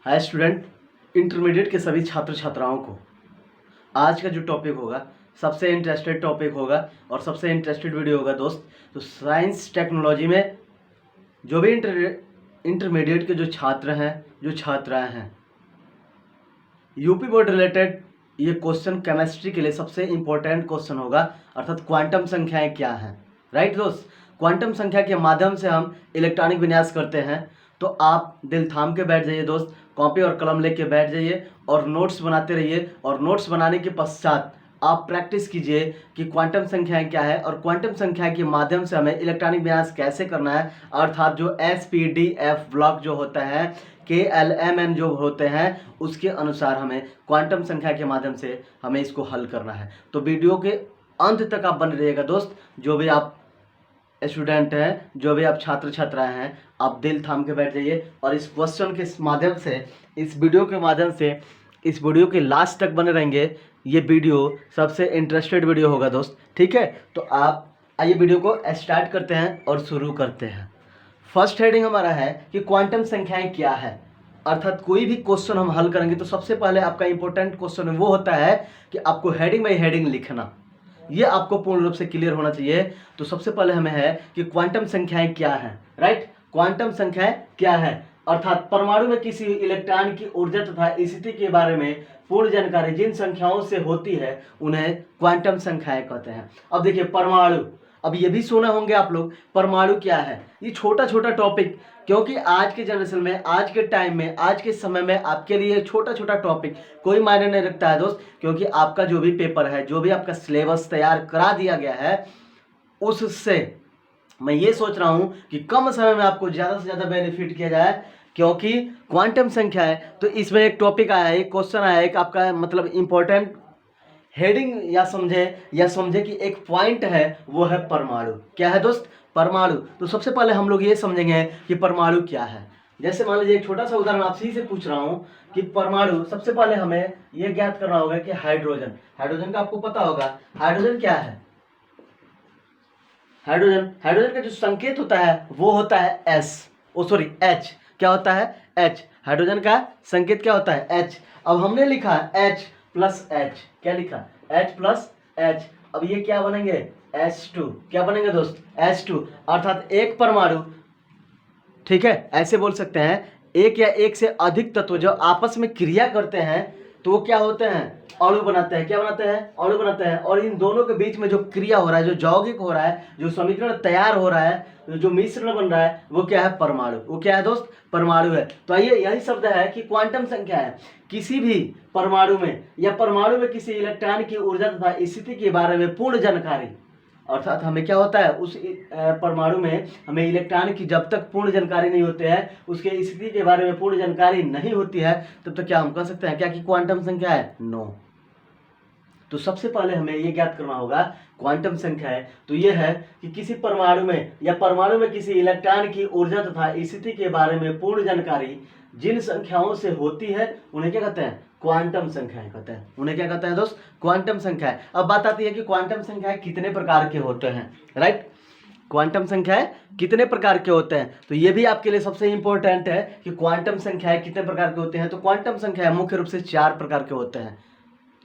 Hi student, intermediate के सभी छात्र छात्राओं को आज का जो टॉपिक होगा सबसे इंटरेस्टेड टॉपिक होगा और सबसे इंटरेस्टेड वीडियो होगा दोस्त। तो साइंस टेक्नोलॉजी में जो भी इंटरमीडिएट के जो छात्र हैं, जो छात्राएं हैं, यूपी बोर्ड रिलेटेड ये क्वेश्चन केमिस्ट्री के लिए सबसे इंपॉर्टेंट क्वेश्चन होगा, अर्थात क्वांटम संख्याएं क्या हैं। राइट दोस्त, क्वांटम संख्या के माध्यम से हम इलेक्ट्रॉनिक विन्यास करते हैं। तो आप दिल थाम के बैठ जाइए दोस्त, कॉपी और कलम लेके बैठ जाइए और नोट्स बनाते रहिए। और नोट्स बनाने के पश्चात आप प्रैक्टिस कीजिए कि क्वांटम संख्याएं क्या है और क्वांटम संख्या के माध्यम से हमें इलेक्ट्रॉनिक विन्यास कैसे करना है, अर्थात जो SPDF ब्लॉक जो होता है, KLMN जो होते हैं, उसके अनुसार हमें क्वांटम संख्या के माध्यम से हमें इसको हल करना है। तो वीडियो के अंत तक आप बने रहिएगा दोस्त। जो भी आप स्टूडेंट हैं, जो भी आप छात्र छात्राएं हैं, आप दिल थाम के बैठ जाइए और इस क्वेश्चन के माध्यम से, इस वीडियो के माध्यम से, इस वीडियो के लास्ट तक बने रहेंगे। ये वीडियो सबसे इंटरेस्टेड वीडियो होगा दोस्त, ठीक है। तो आप आइए वीडियो को स्टार्ट करते हैं और शुरू करते हैं। फर्स्ट हेडिंग हमारा है कि क्वांटम संख्याएं क्या है, अर्थात कोई भी क्वेश्चन हम हल करेंगे तो सबसे पहले आपका इंपॉर्टेंट क्वेश्चन वो होता है कि आपको हेडिंग बाई हेडिंग लिखना, ये आपको पूर्ण रूप से क्लियर होना चाहिए। तो सबसे पहले हमें है कि क्वांटम संख्याएं क्या हैं। राइट, क्वांटम संख्याएं क्या है, अर्थात परमाणु में किसी इलेक्ट्रॉन की ऊर्जा तथा स्थिति के बारे में पूर्ण जानकारी जिन संख्याओं से होती है उन्हें क्वांटम संख्याएं कहते हैं। अब देखिए परमाणु, अब ये भी सुना होंगे आप लोग, परमाणु क्या है। ये छोटा छोटा टॉपिक, क्योंकि आज के जनरेशन में, आज के टाइम में, आज के समय में आपके लिए छोटा छोटा टॉपिक कोई मायने नहीं रखता है दोस्त, क्योंकि आपका जो भी पेपर है, जो भी आपका सिलेबस तैयार करा दिया गया है, उससे मैं ये सोच रहा हूं कि कम समय में आपको ज़्यादा से ज़्यादा बेनिफिट किया जाए। क्योंकि क्वांटम संख्या है तो इसमें एक टॉपिक आया है, एक क्वेश्चन आया है, एक आपका मतलब इंपॉर्टेंट हेडिंग या समझे कि एक पॉइंट है, वो है परमाणु। क्या है दोस्त? परमाणु। तो सबसे पहले हम लोग ये समझेंगे कि परमाणु क्या है। जैसे मान लीजिए एक छोटा सा उदाहरण आपसे ही से पूछ रहा हूँ कि परमाणु, सबसे पहले हमें ये ज्ञात करना होगा कि हाइड्रोजन, हाइड्रोजन का आपको पता होगा हाइड्रोजन क्या है। हाइड्रोजन का जो संकेत होता है वो होता है H। क्या होता है? H। हाइड्रोजन का संकेत क्या होता है? H। अब हमने लिखा H प्लस H, क्या लिखा? H plus H। अब ये क्या बनेंगे? H2। क्या बनेंगे दोस्त? H2। अर्थात एक परमाणु, ठीक है, ऐसे बोल सकते हैं, एक या एक से अधिक तत्व जो आपस में क्रिया करते हैं तो वो क्या होते हैं? अणु बनाते हैं। क्या बनाते हैं? अणु बनाते हैं। और इन दोनों के बीच में जो क्रिया हो रहा है, जो यौगिक हो रहा है, जो समीकरण तैयार हो रहा है, जो मिश्रण बन रहा है, वो क्या है? परमाणु। वो क्या है दोस्त? परमाणु है। तो आइए, यही शब्द है कि क्वांटम संख्या है किसी भी परमाणु में या परमाणु में किसी इलेक्ट्रॉन की ऊर्जा तथा स्थिति के बारे में पूर्ण जानकारी, अर्थात हमें क्या होता है, उस परमाणु में हमें इलेक्ट्रॉन की जब तक पूर्ण जानकारी नहीं होती है, उसके स्थिति के बारे में पूर्ण जानकारी नहीं होती है, तब तक क्या हम कह सकते हैं क्या कि क्वांटम संख्या है? नो। तो सबसे पहले हमें ये ज्ञात करना होगा क्वांटम संख्या है तो ये है कि किसी परमाणु में या परमाणु में किसी इलेक्ट्रॉन की ऊर्जा तथा स्थिति के बारे में पूर्ण जानकारी जिन संख्याओं से होती है उन्हें क्या कहते हैं? क्वांटम संख्याएं कहते हैं। उन्हें क्या कहते हैं दोस्त? क्वांटम संख्याएं। अब बात आती है कि क्वांटम संख्याएं कितने प्रकार के होते हैं। राइट, क्वांटम संख्याएं कितने प्रकार के होते हैं, तो ये भी आपके लिए सबसे इंपॉर्टेंट है कि क्वांटम संख्याएं कितने प्रकार के होते हैं। तो क्वांटम संख्याएं मुख्य रूप से 4 प्रकार के होते हैं।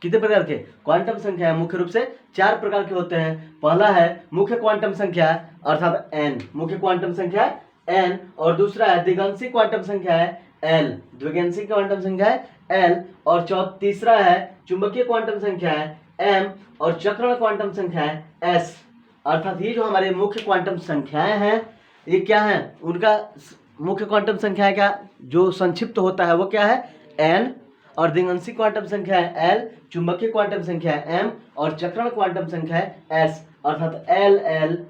कितने प्रकार के? क्वांटम संख्या मुख्य रूप से 4 प्रकार के होते हैं। पहला है मुख्य क्वांटम संख्या अर्थात n, मुख्य क्वांटम संख्या n, और दूसरा है द्विगांशिक क्वांटम संख्या है l, द्विगांशिक क्वांटम संख्या है l, और तीसरा है चुंबकीय क्वांटम संख्या है m, और चक्रण क्वांटम संख्या है s। अर्थात ये जो हमारे मुख्य क्वांटम संख्याएं हैं, ये क्या है? उनका मुख्य क्वांटम संख्या का जो संक्षिप्त होता है वो क्या है? n, और द्विगांशिक क्वांटम संख्या है L, चुंबकीय क्वांटम संख्या है M, और चक्रण क्वांटम संख्या है S। अर्थात NLMS,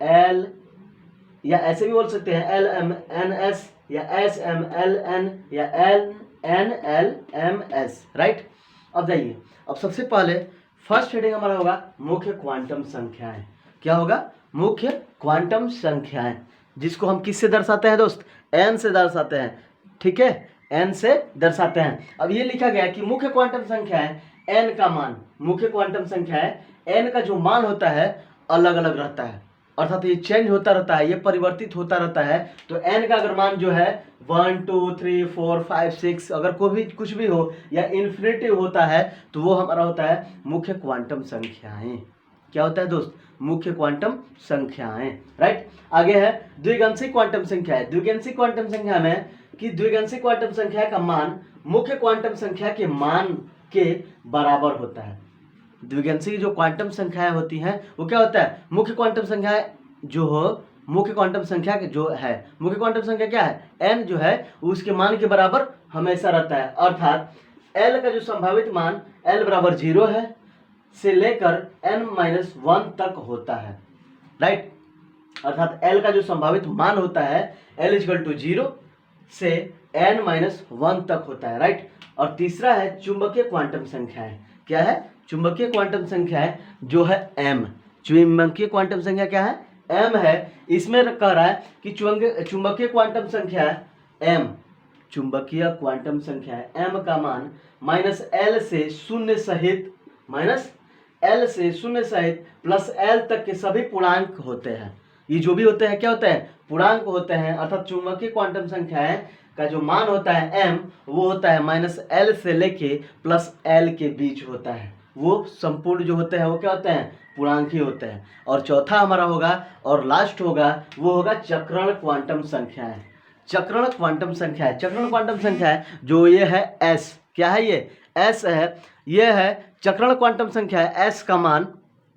L या ऐसे भी बोल सकते हैं LMNS या SMLN या NLMS। राइट, अब जाइए, अब सबसे पहले फर्स्ट हेडिंग हमारा होगा मुख्य क्वांटम संख्याएं। क्या होगा? मुख्य क्वांटम संख्याएं, जिसको हम किससे दर्शाते हैं दोस्त? n से दर्शाते हैं। ठीक है, n से दर्शाते हैं। अब ये लिखा गया कि मुख्य क्वांटम संख्या है n का मान, मुख्य क्वांटम संख्या है n का जो मान होता है अलग अलग रहता है। अर्थात ये चेंज होता रहता है, ये परिवर्तित होता रहता है। तो n का अगर मान जो है 1 2 3 4 5 6 अगर कोई भी कुछ भी हो या इन्फिनिटी होता है तो वो हमारा होता है मुख्य क्वांटम संख्याएं। क्या होता है दोस्त? मुख्य क्वांटम संख्याएं, राइट। आगे है द्विगंशी क्वांटम संख्या है। द्विगंशी क्वांटम संख्या में कि द्विगंशी क्वांटम संख्या का मान मुख्य क्वांटम संख्या के मान के बराबर होता है। द्विगंशी जो क्वांटम संख्याएं होती हैं वो क्या होता है? मुख्य क्वांटम संख्याएं जो हो, मुख्य क्वांटम संख्या जो है, मुख्य क्वांटम संख्या क्या है? n जो है उसके मान के बराबर हमेशा रहता है। अर्थात l का जो संभावित मान l बराबर 0 है से लेकर n-1 तक होता है, राइट। अर्थात l का जो संभावित मान होता है l = 0 से n-1 तक होता है, राइट। और तीसरा है चुंबकीय क्वांटम संख्याएं। क्या है? चुंबकीय क्वांटम संख्याएं जो है m। चुंबकीय क्वांटम संख्या क्या है? m है। इसमें कह रहा है कि चुंबकीय क्वांटम संख्या m, चुंबकीय क्वांटम संख्या m का मान -l से शून्य सहित +l तक के सभी पूर्णांक होते हैं। ये जो भी होते हैं क्या होते हैं? पूर्णांक होते हैं। अर्थात चुंबकीय क्वांटम संख्याएं का जो मान होता है m वो होता है -l से लेके +l के बीच होता है। वो संपूर्ण जो होते हैं वो क्या होते हैं? पूर्णांक ही होते हैं। और चौथा हमारा होगा और लास्ट होगा वो होगा चक्रण क्वांटम संख्याएं। चक्रण क्वांटम संख्याएं, चक्रण क्वांटम संख्याएं जो ये है s, क्या है ये? s है। ये है चक्रण क्वांटम संख्या है। s का मान,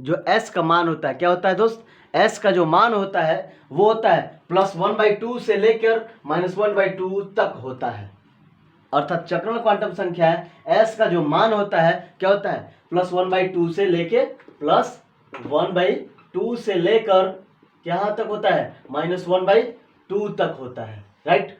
जो s का मान होता है क्या होता है दोस्त? s का जो मान होता है वो होता है +1/2 से लेकर -1/2 तक होता है। अर्थात चक्रण क्वांटम संख्या है s का जो मान होता है क्या होता है? +1/2 से लेके +1/2 से लेकर यहाँ तक होता है -1/2 तक होता है, राइट।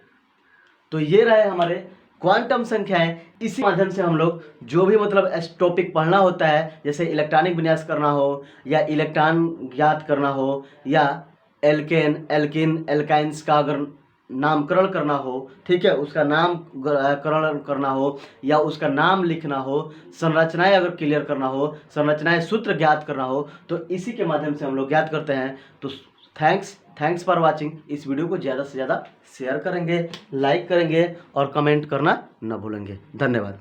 तो ये रहे हमारे क्वांटम संख्याएं। इसी माध्यम से हम लोग जो भी मतलब टॉपिक पढ़ना होता है, जैसे इलेक्ट्रॉनिक विन्यास करना हो या इलेक्ट्रॉन ज्ञात करना हो या एल्केन एल्किन एल्काइंस का अगर नामकरण करना हो, ठीक है, उसका नामकरण करना हो या उसका नाम लिखना हो, संरचनाएं अगर क्लियर करना हो, संरचनाएं सूत्र ज्ञात करना हो, तो इसी के माध्यम से हम लोग ज्ञात करते हैं। तो थैंक्स फॉर वाचिंग। इस वीडियो को ज़्यादा से ज़्यादा शेयर करेंगे, लाइक करेंगे और कमेंट करना न भूलेंगे। धन्यवाद।